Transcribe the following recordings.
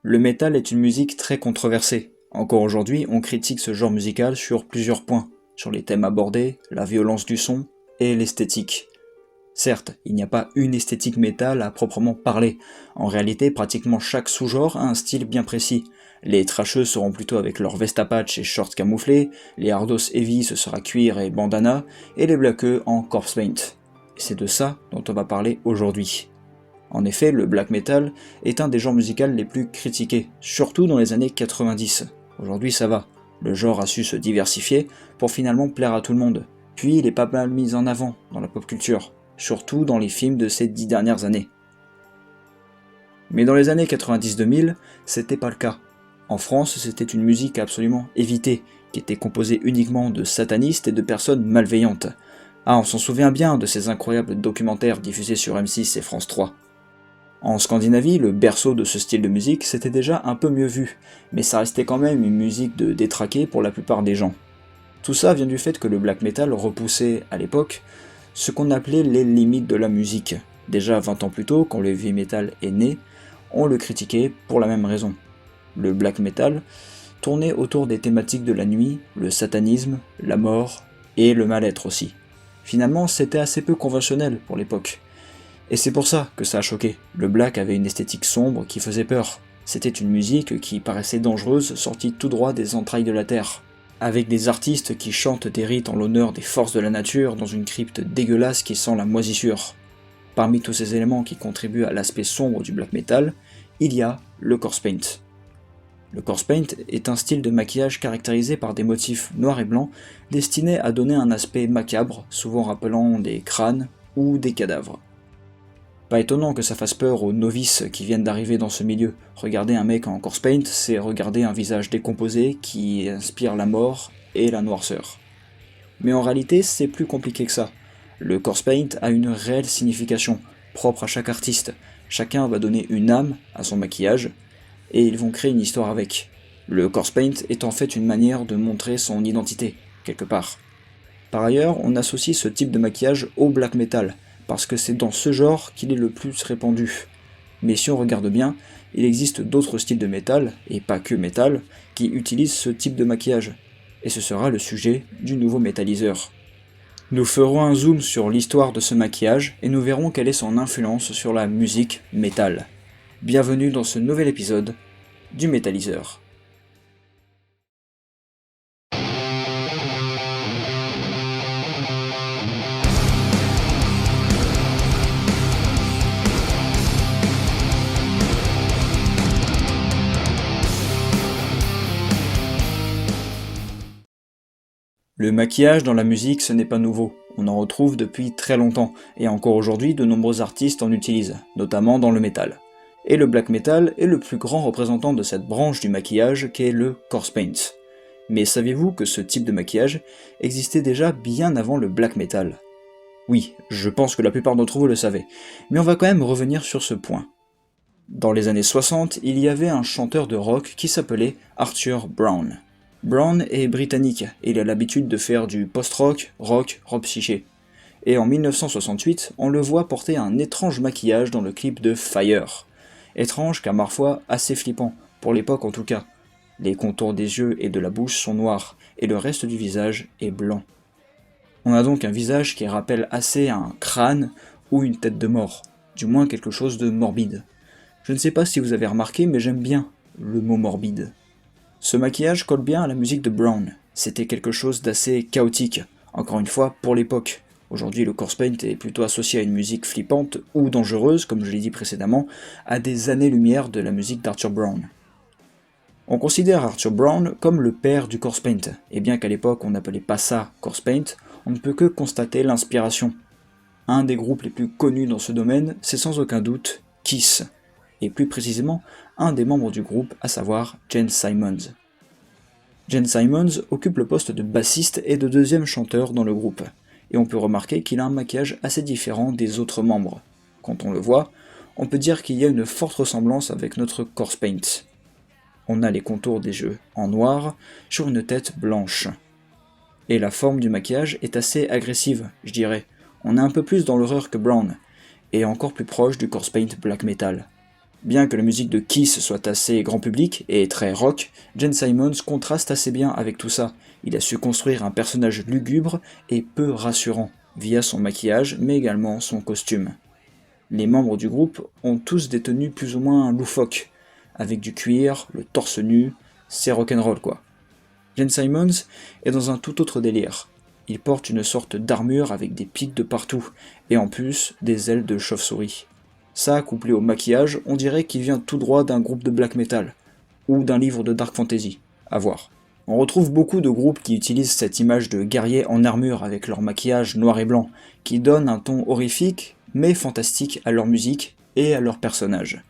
Le métal est une musique très controversée. Encore aujourd'hui, on critique ce genre musical sur plusieurs points, sur les thèmes abordés, la violence du son et l'esthétique. Certes, il n'y a pas une esthétique métal à proprement parler. En réalité, pratiquement chaque sous-genre a un style bien précis. Les trasheux seront plutôt avec leurs vestes à patch et shorts camouflés, les hardos heavy ce sera cuir et bandana, et les blackeux en corpse paint. Et c'est de ça dont on va parler aujourd'hui. En effet, le black metal est un des genres musicaux les plus critiqués, surtout dans les années 90. Aujourd'hui ça va, le genre a su se diversifier pour finalement plaire à tout le monde, puis il est pas mal mis en avant dans la pop culture, surtout dans les films de ces 10 dernières années. Mais dans les années 90-2000, c'était pas le cas. En France, c'était une musique absolument évitée, qui était composée uniquement de satanistes et de personnes malveillantes. Ah, on s'en souvient bien de ces incroyables documentaires diffusés sur M6 et France 3. En Scandinavie, le berceau de ce style de musique, c'était déjà un peu mieux vu, mais ça restait quand même une musique de détraqué pour la plupart des gens. Tout ça vient du fait que le black metal repoussait, à l'époque, ce qu'on appelait les limites de la musique. Déjà 20 ans plus tôt, quand le heavy metal est né, on le critiquait pour la même raison. Le black metal tournait autour des thématiques de la nuit, le satanisme, la mort et le mal-être aussi. Finalement, c'était assez peu conventionnel pour l'époque. Et c'est pour ça que ça a choqué. Le black avait une esthétique sombre qui faisait peur. C'était une musique qui paraissait dangereuse, sortie tout droit des entrailles de la terre. Avec des artistes qui chantent des rites en l'honneur des forces de la nature dans une crypte dégueulasse qui sent la moisissure. Parmi tous ces éléments qui contribuent à l'aspect sombre du black metal, il y a le corpse paint. Le corpse paint est un style de maquillage caractérisé par des motifs noirs et blancs destinés à donner un aspect macabre, souvent rappelant des crânes ou des cadavres. Pas étonnant que ça fasse peur aux novices qui viennent d'arriver dans ce milieu. Regarder un mec en corpse paint, c'est regarder un visage décomposé qui inspire la mort et la noirceur. Mais en réalité, c'est plus compliqué que ça. Le corpse paint a une réelle signification, propre à chaque artiste. Chacun va donner une âme à son maquillage, et ils vont créer une histoire avec. Le corpse paint est en fait une manière de montrer son identité, quelque part. Par ailleurs, on associe ce type de maquillage au black metal, parce que c'est dans ce genre qu'il est le plus répandu. Mais si on regarde bien, il existe d'autres styles de métal, et pas que métal, qui utilisent ce type de maquillage. Et ce sera le sujet du nouveau métalliseur. Nous ferons un zoom sur l'histoire de ce maquillage, et nous verrons quelle est son influence sur la musique métal. Bienvenue dans ce nouvel épisode du métalliseur. Le maquillage dans la musique, ce n'est pas nouveau, on en retrouve depuis très longtemps, et encore aujourd'hui de nombreux artistes en utilisent, notamment dans le métal. Et le black metal est le plus grand représentant de cette branche du maquillage qu'est le corpse paint. Mais saviez-vous que ce type de maquillage existait déjà bien avant le black metal? Oui, je pense que la plupart d'entre vous le savaient, mais on va quand même revenir sur ce point. Dans les années 60, il y avait un chanteur de rock qui s'appelait Arthur Brown. Brown est britannique, et il a l'habitude de faire du post-rock, rock psyché. Et en 1968, on le voit porter un étrange maquillage dans le clip de Fire. Étrange car parfois assez flippant, pour l'époque en tout cas. Les contours des yeux et de la bouche sont noirs, et le reste du visage est blanc. On a donc un visage qui rappelle assez un crâne ou une tête de mort, du moins quelque chose de morbide. Je ne sais pas si vous avez remarqué, mais j'aime bien le mot morbide. Ce maquillage colle bien à la musique de Brown. C'était quelque chose d'assez chaotique, encore une fois pour l'époque. Aujourd'hui, le corpse paint est plutôt associé à une musique flippante ou dangereuse, comme je l'ai dit précédemment, à des années-lumière de la musique d'Arthur Brown. On considère Arthur Brown comme le père du corpse paint, et bien qu'à l'époque on n'appelait pas ça corpse paint, on ne peut que constater l'inspiration. Un des groupes les plus connus dans ce domaine, c'est sans aucun doute Kiss, et plus précisément un des membres du groupe, à savoir Gene Simmons. Gene Simmons occupe le poste de bassiste et de deuxième chanteur dans le groupe, et on peut remarquer qu'il a un maquillage assez différent des autres membres. Quand on le voit, on peut dire qu'il y a une forte ressemblance avec notre corpse paint. On a les contours des yeux en noir sur une tête blanche. Et la forme du maquillage est assez agressive, je dirais. On est un peu plus dans l'horreur que Brown, et encore plus proche du corpse paint black metal. Bien que la musique de Kiss soit assez grand public et très rock, Gene Simmons contraste assez bien avec tout ça. Il a su construire un personnage lugubre et peu rassurant, via son maquillage mais également son costume. Les membres du groupe ont tous des tenues plus ou moins loufoques, avec du cuir, le torse nu, c'est rock'n'roll quoi. Gene Simmons est dans un tout autre délire. Il porte une sorte d'armure avec des pics de partout, et en plus des ailes de chauve-souris. Ça, couplé au maquillage, on dirait qu'il vient tout droit d'un groupe de black metal, ou d'un livre de dark fantasy, à voir. On retrouve beaucoup de groupes qui utilisent cette image de guerrier en armure avec leur maquillage noir et blanc, qui donne un ton horrifique, mais fantastique à leur musique et à leurs personnages.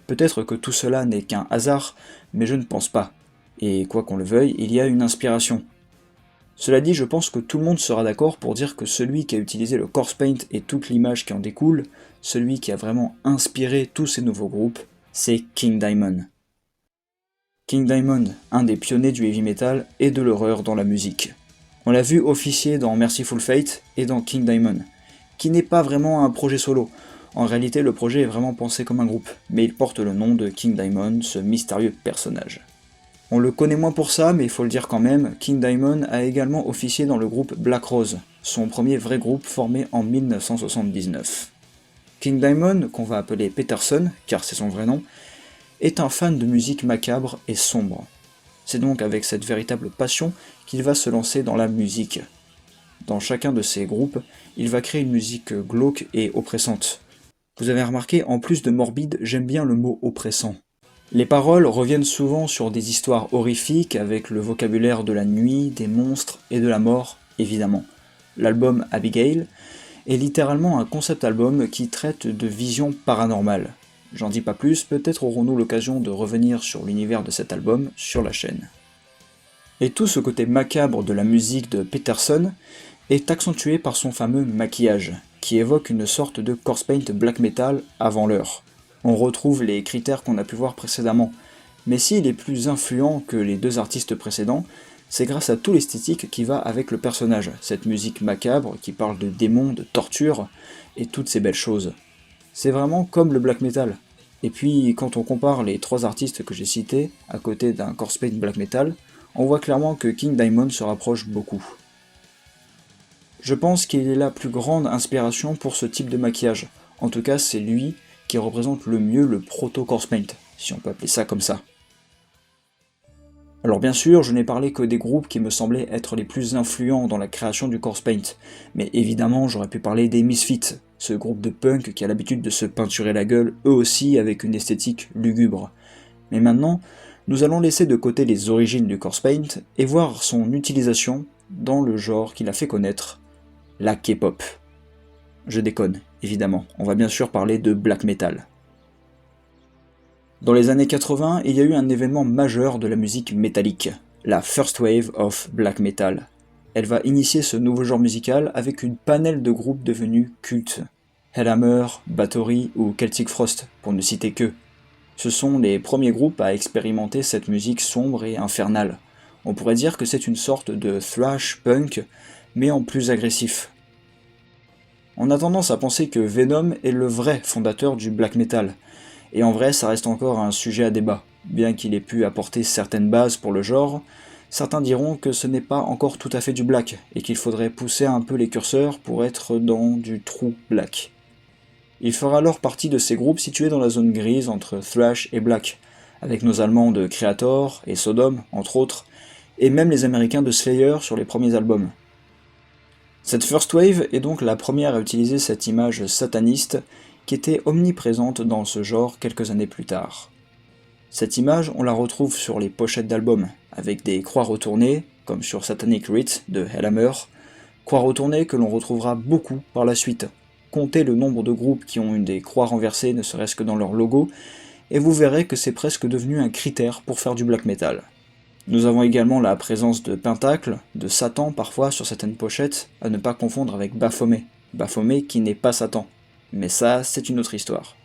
Peut-être que tout cela n'est qu'un hasard, mais je ne pense pas. Et quoi qu'on le veuille, il y a une inspiration. Cela dit, je pense que tout le monde sera d'accord pour dire que celui qui a utilisé le corpse paint et toute l'image qui en découle, celui qui a vraiment inspiré tous ces nouveaux groupes, c'est King Diamond. King Diamond, un des pionniers du heavy metal et de l'horreur dans la musique. On l'a vu officier dans Merciful Fate et dans King Diamond, qui n'est pas vraiment un projet solo. En réalité, le projet est vraiment pensé comme un groupe, mais il porte le nom de King Diamond, ce mystérieux personnage. On le connaît moins pour ça, mais il faut le dire quand même, King Diamond a également officié dans le groupe Black Rose, son premier vrai groupe formé en 1979. King Diamond, qu'on va appeler Peterson, car c'est son vrai nom, est un fan de musique macabre et sombre. C'est donc avec cette véritable passion qu'il va se lancer dans la musique. Dans chacun de ses groupes, il va créer une musique glauque et oppressante. Vous avez remarqué, en plus de morbide, j'aime bien le mot oppressant. Les paroles reviennent souvent sur des histoires horrifiques avec le vocabulaire de la nuit, des monstres et de la mort, évidemment. L'album Abigail est littéralement un concept album qui traite de visions paranormales. J'en dis pas plus, peut-être aurons-nous l'occasion de revenir sur l'univers de cet album sur la chaîne. Et tout ce côté macabre de la musique de Peterson est accentué par son fameux maquillage, qui évoque une sorte de corpse paint black metal avant l'heure. On retrouve les critères qu'on a pu voir précédemment, mais s'il est plus influent que les deux artistes précédents, c'est grâce à tout l'esthétique qui va avec le personnage, cette musique macabre qui parle de démons, de torture, et toutes ces belles choses. C'est vraiment comme le black metal. Et puis quand on compare les trois artistes que j'ai cités, à côté d'un corpse paint black metal, on voit clairement que King Diamond se rapproche beaucoup. Je pense qu'il est la plus grande inspiration pour ce type de maquillage, en tout cas c'est lui qui représente le mieux le proto-corpse paint, si on peut appeler ça comme ça. Alors bien sûr, je n'ai parlé que des groupes qui me semblaient être les plus influents dans la création du corpse paint, mais évidemment j'aurais pu parler des Misfits, ce groupe de punk qui a l'habitude de se peinturer la gueule eux aussi avec une esthétique lugubre. Mais maintenant, nous allons laisser de côté les origines du corpse paint et voir son utilisation dans le genre qu'il a fait connaître, la K-pop. Je déconne, évidemment, on va bien sûr parler de black metal. Dans les années 80, il y a eu un événement majeur de la musique métallique, la First Wave of Black Metal. Elle va initier ce nouveau genre musical avec une panel de groupes devenus cultes. Hellhammer, Bathory ou Celtic Frost, pour ne citer que. Ce sont les premiers groupes à expérimenter cette musique sombre et infernale. On pourrait dire que c'est une sorte de thrash punk, mais en plus agressif. On a tendance à penser que Venom est le vrai fondateur du black metal, et en vrai ça reste encore un sujet à débat. Bien qu'il ait pu apporter certaines bases pour le genre, certains diront que ce n'est pas encore tout à fait du black, et qu'il faudrait pousser un peu les curseurs pour être dans du true black. Il fera alors partie de ces groupes situés dans la zone grise entre thrash et black, avec nos Allemands de Kreator et Sodom, entre autres, et même les Américains de Slayer sur les premiers albums. Cette First Wave est donc la première à utiliser cette image sataniste qui était omniprésente dans ce genre quelques années plus tard. Cette image, on la retrouve sur les pochettes d'albums, avec des croix retournées, comme sur Satanic Rite de Hellhammer, croix retournées que l'on retrouvera beaucoup par la suite. Comptez le nombre de groupes qui ont eu des croix renversées, ne serait-ce que dans leur logo, et vous verrez que c'est presque devenu un critère pour faire du black metal. Nous avons également la présence de pentacles, de Satan parfois sur certaines pochettes, à ne pas confondre avec Baphomet. Baphomet qui n'est pas Satan. Mais ça, c'est une autre histoire.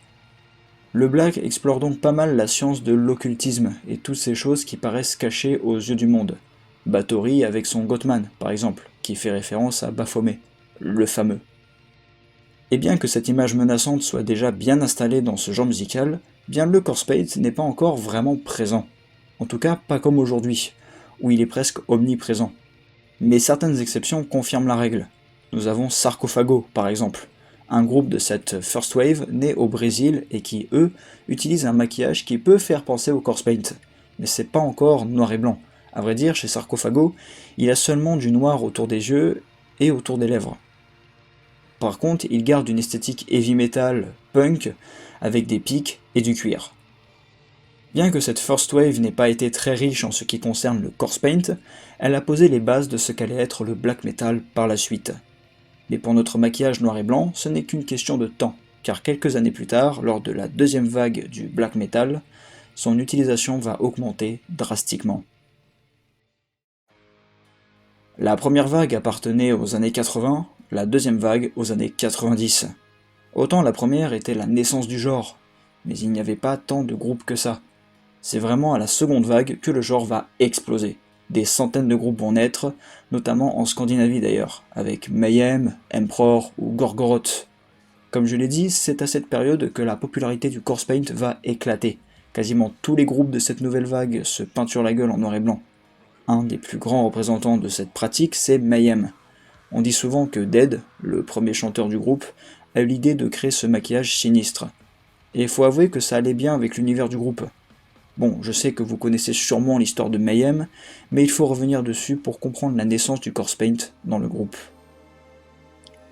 Le black explore donc pas mal la science de l'occultisme et toutes ces choses qui paraissent cachées aux yeux du monde. Bathory avec son Gottman, par exemple, qui fait référence à Baphomet, le fameux. Et bien que cette image menaçante soit déjà bien installée dans ce genre musical, bien le corpse paint n'est pas encore vraiment présent. En tout cas, pas comme aujourd'hui, où il est presque omniprésent. Mais certaines exceptions confirment la règle. Nous avons Sarcophago, par exemple, un groupe de cette first wave né au Brésil et qui, eux, utilisent un maquillage qui peut faire penser au corpse paint. Mais c'est pas encore noir et blanc. À vrai dire, chez Sarcophago, il a seulement du noir autour des yeux et autour des lèvres. Par contre, il garde une esthétique heavy metal, punk, avec des pics et du cuir. Bien que cette first wave n'ait pas été très riche en ce qui concerne le corpse paint, elle a posé les bases de ce qu'allait être le black metal par la suite. Mais pour notre maquillage noir et blanc, ce n'est qu'une question de temps, car quelques années plus tard, lors de la deuxième vague du black metal, son utilisation va augmenter drastiquement. La première vague appartenait aux années 80, la deuxième vague aux années 90. Autant la première était la naissance du genre, mais il n'y avait pas tant de groupes que ça. C'est vraiment à la seconde vague que le genre va exploser. Des centaines de groupes vont naître, notamment en Scandinavie d'ailleurs, avec Mayhem, Emperor ou Gorgoroth. Comme je l'ai dit, c'est à cette période que la popularité du corpse paint va éclater. Quasiment tous les groupes de cette nouvelle vague se peinturent la gueule en noir et blanc. Un des plus grands représentants de cette pratique, c'est Mayhem. On dit souvent que Dead, le premier chanteur du groupe, a eu l'idée de créer ce maquillage sinistre. Et il faut avouer que ça allait bien avec l'univers du groupe. Bon, je sais que vous connaissez sûrement l'histoire de Mayhem, mais il faut revenir dessus pour comprendre la naissance du corpse paint dans le groupe.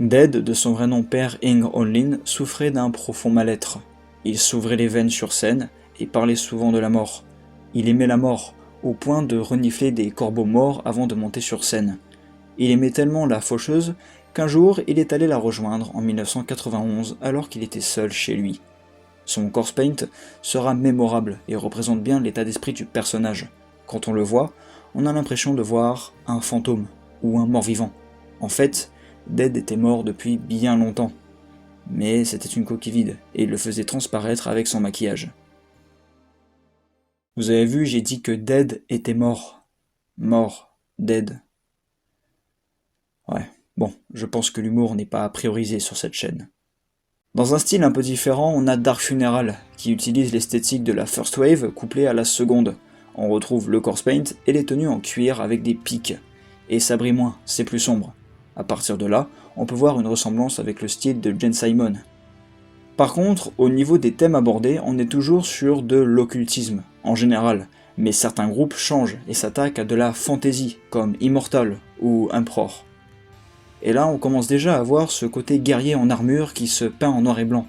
Dead, de son vrai nom Per Ing Onlin, souffrait d'un profond mal-être. Il s'ouvrait les veines sur scène et parlait souvent de la mort. Il aimait la mort, au point de renifler des corbeaux morts avant de monter sur scène. Il aimait tellement la faucheuse qu'un jour il est allé la rejoindre en 1991 alors qu'il était seul chez lui. Son corpse paint sera mémorable et représente bien l'état d'esprit du personnage. Quand on le voit, on a l'impression de voir un fantôme ou un mort-vivant. En fait, Dead était mort depuis bien longtemps. Mais c'était une coquille vide et il le faisait transparaître avec son maquillage. Vous avez vu, j'ai dit que Dead était mort. Mort. Dead. Ouais, bon, je pense que l'humour n'est pas à prioriser sur cette chaîne. Dans un style un peu différent, on a Dark Funeral, qui utilise l'esthétique de la first wave couplée à la seconde. On retrouve le corpse paint et les tenues en cuir avec des pics. Et ça brille moins, c'est plus sombre. À partir de là, on peut voir une ressemblance avec le style de Jane Simon. Par contre, au niveau des thèmes abordés, on est toujours sur de l'occultisme, en général, mais certains groupes changent et s'attaquent à de la fantasy, comme Immortal ou Emperor. Et là, on commence déjà à voir ce côté guerrier en armure qui se peint en noir et blanc.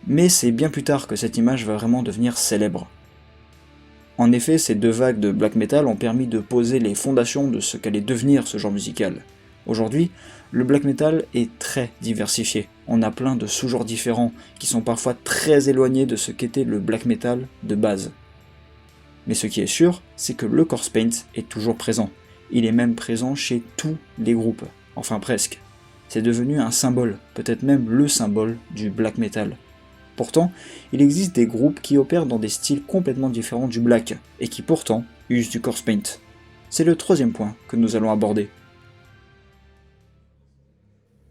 Mais c'est bien plus tard que cette image va vraiment devenir célèbre. En effet, ces deux vagues de black metal ont permis de poser les fondations de ce qu'allait devenir ce genre musical. Aujourd'hui, le black metal est très diversifié. On a plein de sous-genres différents qui sont parfois très éloignés de ce qu'était le black metal de base. Mais ce qui est sûr, c'est que le corpse paint est toujours présent. Il est même présent chez tous les groupes. Enfin presque. C'est devenu un symbole, peut-être même le symbole du black metal. Pourtant, il existe des groupes qui opèrent dans des styles complètement différents du black, et qui pourtant usent du corpse paint. C'est le troisième point que nous allons aborder.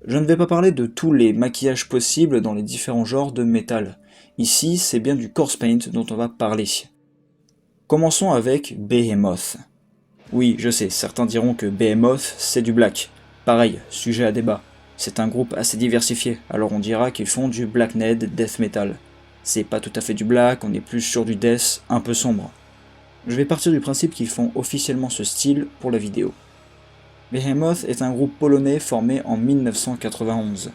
Je ne vais pas parler de tous les maquillages possibles dans les différents genres de métal. Ici, c'est bien du corpse paint dont on va parler. Commençons avec Behemoth. Oui, je sais, certains diront que Behemoth, c'est du black. Pareil, sujet à débat. C'est un groupe assez diversifié, alors on dira qu'ils font du blackned death metal. C'est pas tout à fait du black, on est plus sur du death un peu sombre. Je vais partir du principe qu'ils font officiellement ce style pour la vidéo. Behemoth est un groupe polonais formé en 1991.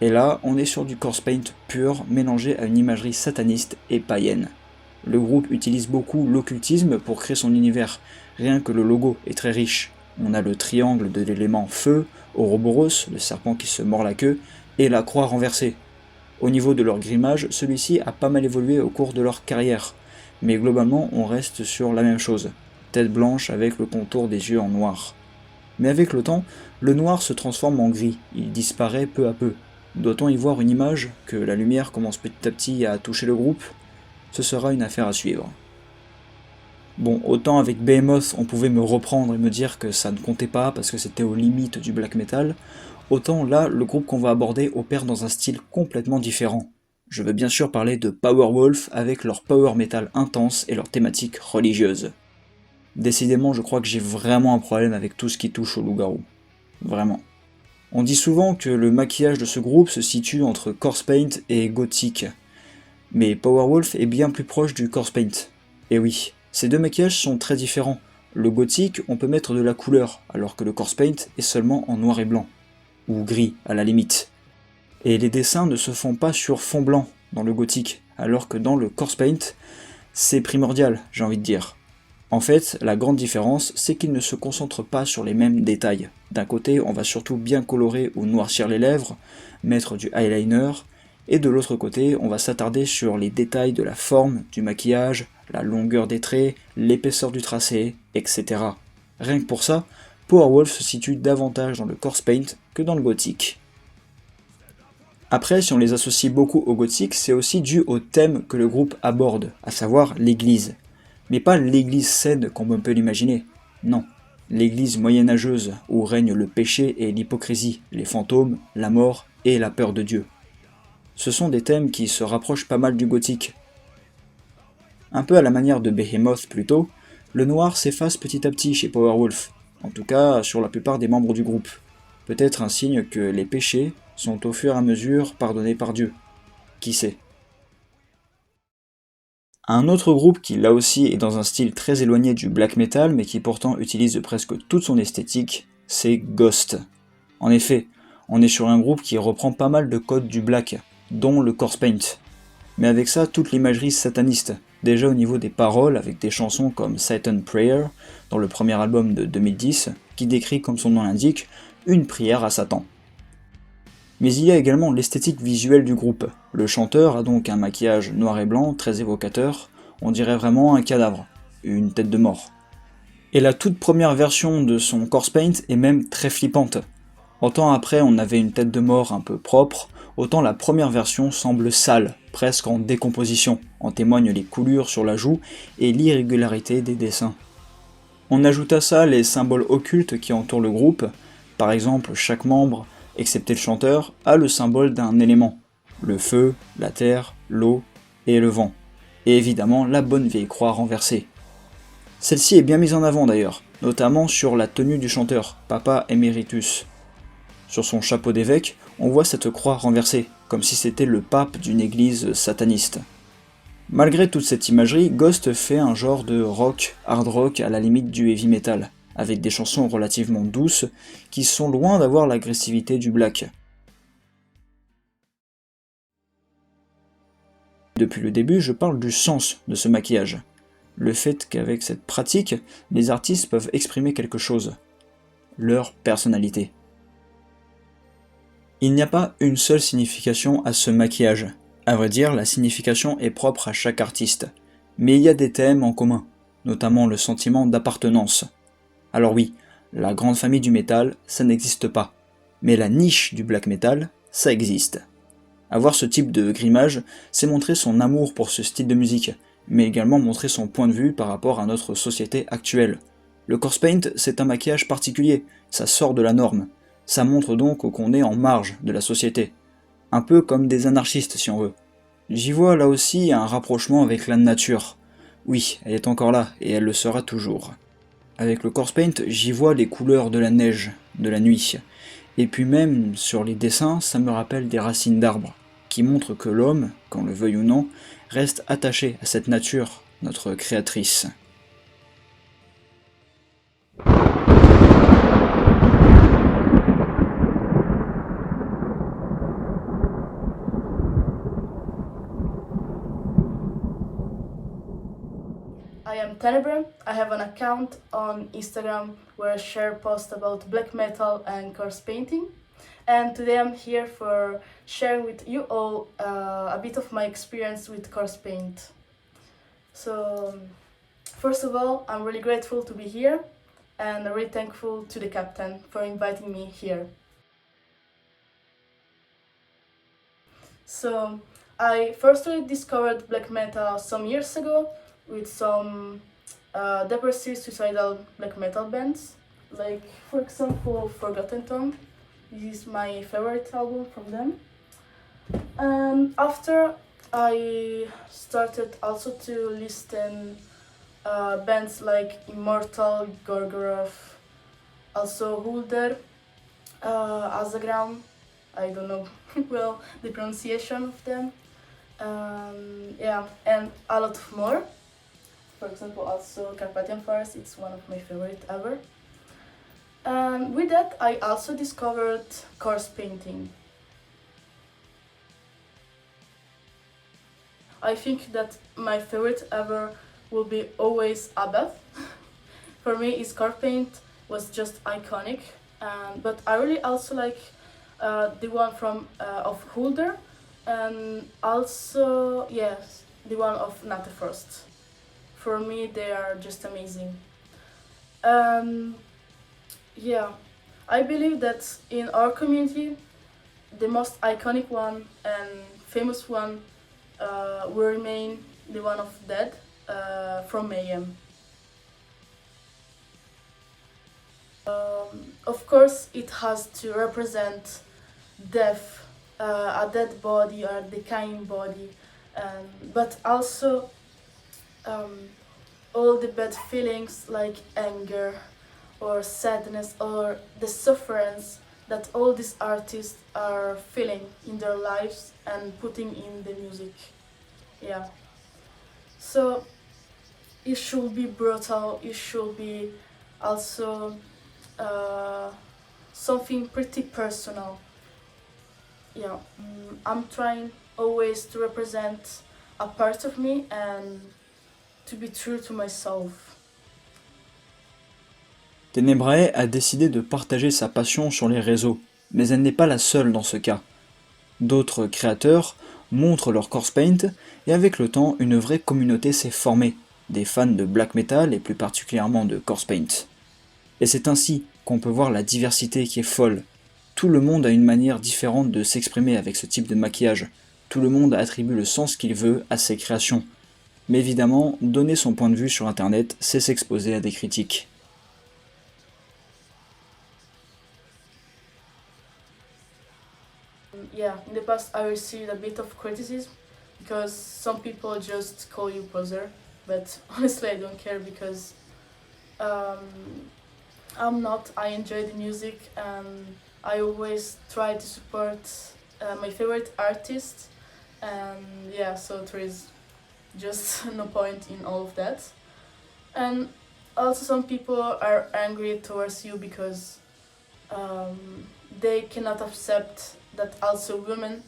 Et là, on est sur du corpse paint pur mélangé à une imagerie sataniste et païenne. Le groupe utilise beaucoup l'occultisme pour créer son univers, rien que le logo est très riche. On a le triangle de l'élément feu, Ouroboros, le serpent qui se mord la queue, et la croix renversée. Au niveau de leur grimage, celui-ci a pas mal évolué au cours de leur carrière, mais globalement on reste sur la même chose, tête blanche avec le contour des yeux en noir. Mais avec le temps, le noir se transforme en gris, il disparaît peu à peu. Doit-on y voir une image, que la lumière commence petit à petit à toucher le groupe? Ce sera une affaire à suivre. Bon, autant avec Behemoth on pouvait me reprendre et me dire que ça ne comptait pas parce que c'était aux limites du black metal, autant là, le groupe qu'on va aborder opère dans un style complètement différent. Je veux bien sûr parler de Powerwolf avec leur power metal intense et leur thématique religieuse. Décidément, je crois que j'ai vraiment un problème avec tout ce qui touche au loup-garou. Vraiment. On dit souvent que le maquillage de ce groupe se situe entre corpse paint et gothique. Mais Powerwolf est bien plus proche du corpse paint. Et oui, ces deux maquillages sont très différents. Le gothique, on peut mettre de la couleur, alors que le corpse paint est seulement en noir et blanc. Ou gris, à la limite. Et les dessins ne se font pas sur fond blanc dans le gothique, alors que dans le corpse paint, c'est primordial, j'ai envie de dire. En fait, la grande différence, c'est qu'il ne se concentre pas sur les mêmes détails. D'un côté, on va surtout bien colorer ou noircir les lèvres, mettre du eyeliner, et de l'autre côté, on va s'attarder sur les détails de la forme, du maquillage, la longueur des traits, l'épaisseur du tracé, etc. Rien que pour ça, Powerwolf se situe davantage dans le corpse paint que dans le gothique. Après, si on les associe beaucoup au gothique, c'est aussi dû au thème que le groupe aborde, à savoir l'église. Mais pas l'église saine comme on peut l'imaginer, non. L'église moyenâgeuse où règne le péché et l'hypocrisie, les fantômes, la mort et la peur de Dieu. Ce sont des thèmes qui se rapprochent pas mal du gothique. Un peu à la manière de Behemoth plutôt, le noir s'efface petit à petit chez Powerwolf, en tout cas sur la plupart des membres du groupe. Peut-être un signe que les péchés sont au fur et à mesure pardonnés par Dieu. Qui sait? Un autre groupe qui là aussi est dans un style très éloigné du black metal mais qui pourtant utilise presque toute son esthétique, c'est Ghost. En effet, on est sur un groupe qui reprend pas mal de codes du black, dont le corpse paint. Mais avec ça, toute l'imagerie sataniste, déjà au niveau des paroles avec des chansons comme Satan Prayer, dans le premier album de 2010, qui décrit comme son nom l'indique, une prière à Satan. Mais il y a également l'esthétique visuelle du groupe. Le chanteur a donc un maquillage noir et blanc très évocateur, on dirait vraiment un cadavre, une tête de mort. Et la toute première version de son corpse paint est même très flippante. Autant après on avait une tête de mort un peu propre, autant la première version semble sale, presque en décomposition, en témoignent les coulures sur la joue et l'irrégularité des dessins. On ajoute à ça les symboles occultes qui entourent le groupe, par exemple chaque membre, excepté le chanteur, a le symbole d'un élément, le feu, la terre, l'eau et le vent, et évidemment la bonne vieille croix renversée. Celle-ci est bien mise en avant d'ailleurs, notamment sur la tenue du chanteur, Papa Emeritus. Sur son chapeau d'évêque, on voit cette croix renversée, comme si c'était le pape d'une église sataniste. Malgré toute cette imagerie, Ghost fait un genre de rock, hard rock à la limite du heavy metal, avec des chansons relativement douces, qui sont loin d'avoir l'agressivité du black. Depuis le début, je parle du sens de ce maquillage. Le fait qu'avec cette pratique, les artistes peuvent exprimer quelque chose. Leur personnalité. Il n'y a pas une seule signification à ce maquillage. À vrai dire, la signification est propre à chaque artiste. Mais il y a des thèmes en commun, notamment le sentiment d'appartenance. Alors oui, la grande famille du métal, ça n'existe pas. Mais la niche du black metal, ça existe. Avoir ce type de grimage, c'est montrer son amour pour ce style de musique, mais également montrer son point de vue par rapport à notre société actuelle. Le corpse paint, c'est un maquillage particulier, ça sort de la norme. Ça montre donc qu'on est en marge de la société. Un peu comme des anarchistes si on veut. J'y vois là aussi un rapprochement avec la nature. Oui, elle est encore là, et elle le sera toujours. Avec le corpse paint, j'y vois les couleurs de la neige, de la nuit. Et puis même, sur les dessins, ça me rappelle des racines d'arbres, qui montrent que l'homme, qu'on le veuille ou non, reste attaché à cette nature, notre créatrice. I am Tenebre. I have an account on Instagram where I share posts about black metal and corpse painting. And today I'm here for sharing with you all a bit of my experience with corpse paint. So, first of all, I'm really grateful to be here and I'm really thankful to the captain for inviting me here. So, I firstly discovered black metal some years ago with some depressive suicidal black metal bands, like for example Forgotten Tongue. This is my favorite album from them. And after I started also to listen bands like Immortal, Gorgoroth, also Hulder, Azagram, I don't know well the pronunciation of them, yeah, and a lot more. For example, also Carpathian Forest, it's one of my favorite ever. And with that, I also discovered coarse painting. I think that my favorite ever will be always Abbath. For me, his car paint was just iconic, but I really also like the one from of Hulder, and also yes, the one of Natafrost. For me, they are just amazing. Um, yeah, I believe that in our community, the most iconic one and famous one will remain the one of Dead from Mayhem. Of course, it has to represent death, a dead body or decaying body, but also um, all the bad feelings like anger or sadness or the sufferance that all these artists are feeling in their lives and putting in the music. Yeah. So it should be brutal, it should be also something pretty personal. Yeah, I'm trying always to represent a part of me and to be true to myself. Tenebrae a décidé de partager sa passion sur les réseaux, mais elle n'est pas la seule dans ce cas. D'autres créateurs montrent leur corpse paint et avec le temps, une vraie communauté s'est formée, des fans de black metal et plus particulièrement de corpse paint. Et c'est ainsi qu'on peut voir la diversité qui est folle. Tout le monde a une manière différente de s'exprimer avec ce type de maquillage. Tout le monde attribue le sens qu'il veut à ses créations. Mais évidemment, donner son point de vue sur internet, c'est s'exposer à des critiques. Yeah, in the past I received a bit of criticism because some people just call you poser, but honestly I don't care because um, I'm not. I enjoy the music and I always try to support my favorite artist, and yeah, so there is just no point in all of that. And also some people are angry towards you because they cannot accept that also women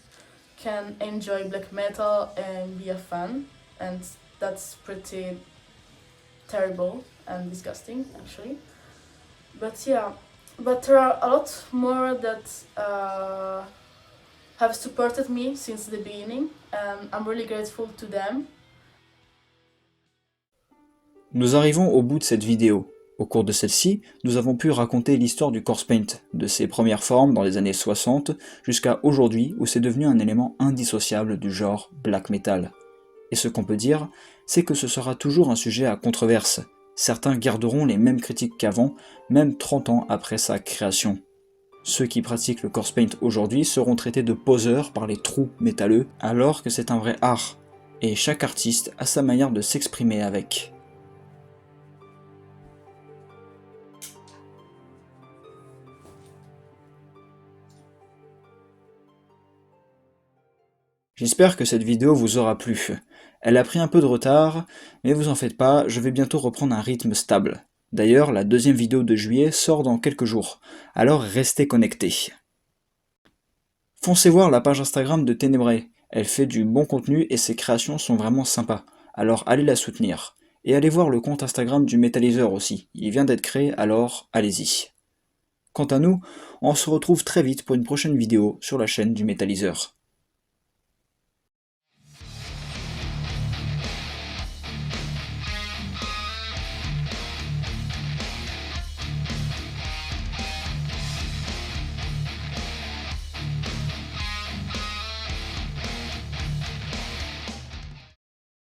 can enjoy black metal and be a fan, and that's pretty terrible and disgusting actually. But yeah, but there are a lot more that have supported me since the beginning, and I'm really grateful to them. Nous arrivons au bout de cette vidéo. Au cours de celle-ci, nous avons pu raconter l'histoire du corpse paint, de ses premières formes dans les années 60 jusqu'à aujourd'hui où c'est devenu un élément indissociable du genre black metal. Et ce qu'on peut dire, c'est que ce sera toujours un sujet à controverse. Certains garderont les mêmes critiques qu'avant, même 30 ans après sa création. Ceux qui pratiquent le corpse paint aujourd'hui seront traités de poseurs par les trous métalleux, alors que c'est un vrai art, et chaque artiste a sa manière de s'exprimer avec. J'espère que cette vidéo vous aura plu. Elle a pris un peu de retard, mais vous en faites pas, je vais bientôt reprendre un rythme stable. D'ailleurs, la deuxième vidéo de juillet sort dans quelques jours, alors restez connectés. Foncez voir la page Instagram de Tenebrae, elle fait du bon contenu et ses créations sont vraiment sympas, alors allez la soutenir. Et allez voir le compte Instagram du Metallizer aussi, il vient d'être créé, alors allez-y. Quant à nous, on se retrouve très vite pour une prochaine vidéo sur la chaîne du Metallizer.